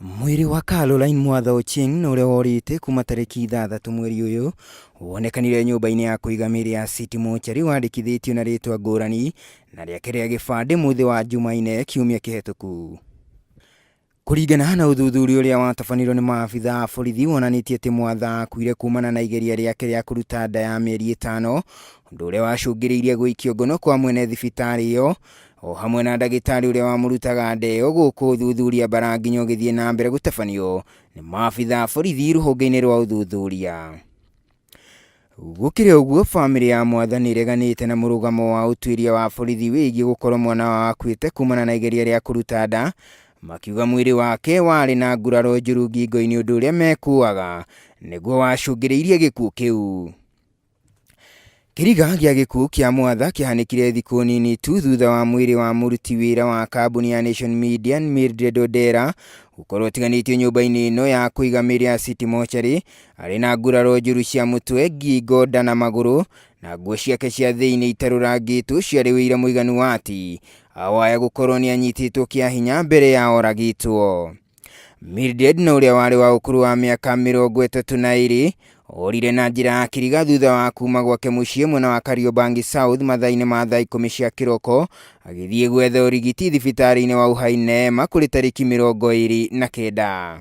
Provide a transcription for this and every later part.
Mwiri wa Caroline Mwatha Ochieng na uria worite kuma tariki 6 mweri uyu wonekanire nyumba-ini ya kuiga miri ya City Mortuary wandikithitio na ritwa ngurani na riake ria gibande muthi wa Jumaine kiumia kihituku. Kuringana na uthuthuria uria watabanirwo ni maabitha a borithi wonanitie ati Mwatha akuire kumana na igeria riake ria kuruta nda ya mieri 5, undu uria wacungiriirie guikio ngono kwa mwene thibitari iyo o hamwe na ndagitari uria wamurutaga nda iyo guku uthuthuria bara nginya ugithie na mbere gutabanio ni maabitha a borithi ruhonge-ini rwa uthuthuria. Gukire uguo, family ya Mwatha ni ireganite na murugamo wa utuiria wa borithi wigie gukorwo mwana wa akuite kumana na igeria ria kuruta nda, makiuga mwiri wake wari na nguraro njuru ngingo-ini undu uria mekuaga niguo wacungiriirie gikuo kiu. Kiriga gia gikuo kia Mwatha kihanikire thiku nini tu thutha wa mwiri wa muruti wira wa kambuni ya Nation Media Mildred Odera gukorwo tiganitio nyumba-ini ino ya kuiga miri ya City Mortuary ari na nguraro njuru cia mutwe, ngingo, nda na maguru, na nguo ciake cia thiini itarurangitwo ciari wira muiganu wa ati awaya gukorwo ni anyititwo kia hinya mbere ya oragitwo. Mildred na uria wari wa ukuru wa miaka 32 orire na njira ya kiriga thutha wa kuma gwake muciĩ mwena wa Kariobangi South mathaa-inĩ ma thaa 10 cia kiroko agithie gwetha urigiti thibitari-inĩ wa Uhai Neema kuri tariki 29.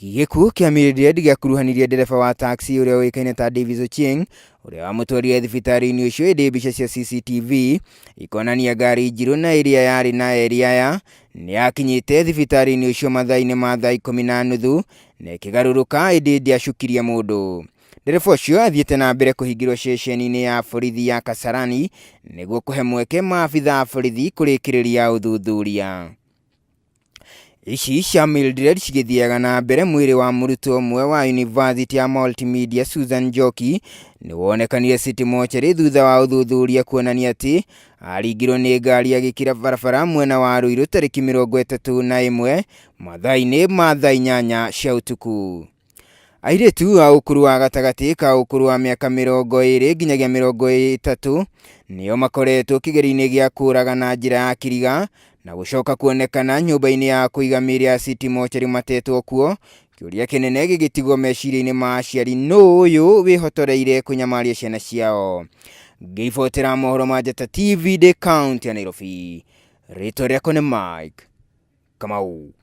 Gikuo kia Mildred giakuruhanirie ndereba wa taxi uria uikaine ta Davis Ochieng uria wamutwarire thibitari-inĩ ucio indi mbica cia CCTV ikonania ngari njiru na iria yari na eriaya ni yakinyite thibitari-inĩ ucio mathaa-inĩ ma thaa 10:30 na ikigaruruka indi ndiacukirie mundu. Ndereba ucio athiete na mbere kuhingirwo ceceni-inĩ ya borithi ya Kasarani niguo kuhe mweke maabitha a borithi kurikiriria uthuthuria. Ici cia Mildred cigithiaga na mbere mwiri wa murutwo umwe wa University ya Multimedia Susan Njoki ni wonekanire City Mortuary thutha wa uthuthuria kuonania ati aringirwo ni ngari agikira barabara mwena wa Ruiru tariki 31 mathaa-inĩ ma thaa 8 cia utuku. Airitu a ukuru wa gatagati ka ukuru wa miaka 20 nginyagia 30 nio makoretwo kigeri-inĩ gia kuraga na njira ya kiriga na gucoka kuonekana nyumba-ini ya kuiga miri ya City Mortuary matetwo kuo, kiuria kinene gigitigwo meciria-ini ma aciari no uyu wihotoreire kunyamaria ciana ciao. Ngĩibotera mohoro ma Njata TV de County ya Nairobi, rĩtwa rĩakwa nĩ Mike Kamau.